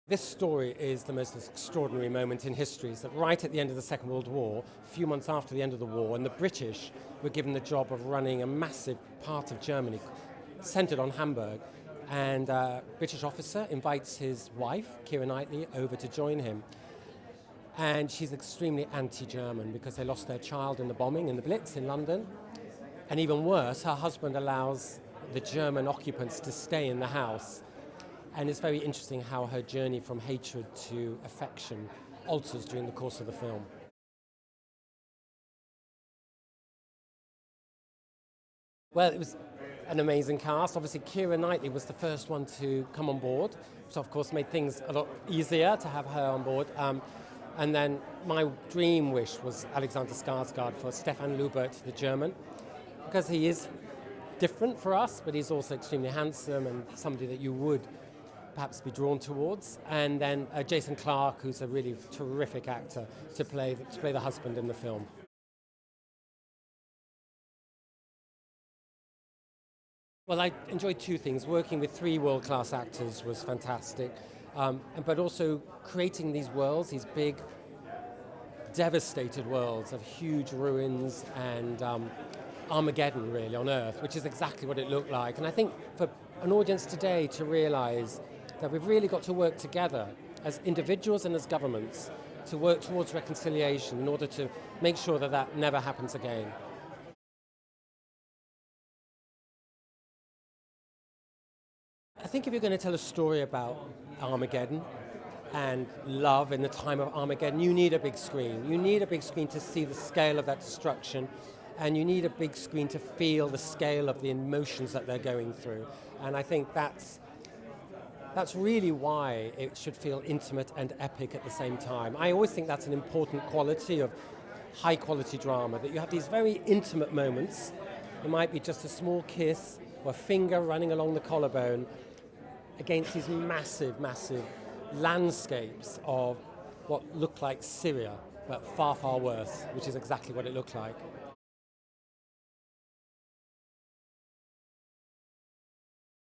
This story is the most extraordinary moment in history. It's that right at the end of the Second World War, a few months after the end of the war, and the British were given the job of running a massive part of Germany centred on Hamburg. And a British officer invites his wife, Keira Knightley, over to join him. And she's extremely anti-German because they lost their child in the bombing in the Blitz in London. And even worse, her husband allows the German occupants to stay in the house. And it's very interesting how her journey from hatred to affection alters during the course of the film. Well, it was an amazing cast. Obviously, Keira Knightley was the first one to come on board, which of course made things a lot easier to have her on board. And then my dream wish was Alexander Skarsgård for Stefan Lubert, the German, because he is different for us, but he's also extremely handsome and somebody that you would perhaps be drawn towards. And then Jason Clarke, who's a really terrific actor, to play the husband in the film. Well, I enjoyed two things. Working with three world-class actors was fantastic, but also creating these worlds, these big, devastated worlds of huge ruins and Armageddon, really, on Earth, which is exactly what it looked like. And I think for an audience today to realise that we've really got to work together as individuals and as governments to work towards reconciliation in order to make sure that that never happens again. I think if you're going to tell a story about Armageddon and love in the time of Armageddon, you need a big screen. You need a big screen to see the scale of that destruction, and you need a big screen to feel the scale of the emotions that they're going through. And I think that's really why it should feel intimate and epic at the same time. I always think that's an important quality of high-quality drama, that you have these very intimate moments. It might be just a small kiss or a finger running along the collarbone against these massive, massive landscapes of what looked like Syria, but far, far worse, which is exactly what it looked like.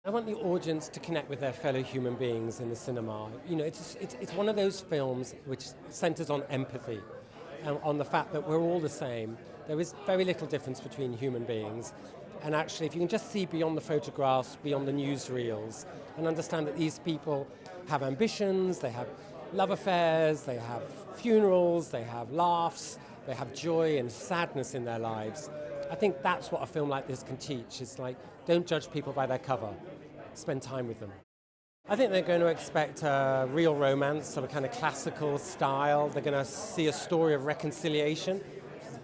I want the audience to connect with their fellow human beings in the cinema. You know, it's one of those films which centres on empathy and on the fact that we're all the same. There is very little difference between human beings. And actually, if you can just see beyond the photographs, beyond the newsreels, and understand that these people have ambitions, they have love affairs, they have funerals, they have laughs, they have joy and sadness in their lives. I think that's what a film like this can teach. It's like, don't judge people by their cover. Spend time with them. I think they're going to expect a real romance, sort of kind of classical style. They're going to see a story of reconciliation,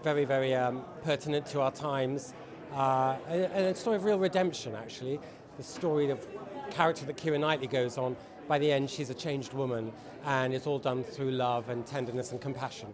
very, very pertinent to our times. And a story of real redemption, actually. The story of character that Keira Knightley goes on. By the end, she's a changed woman, and it's all done through love and tenderness and compassion.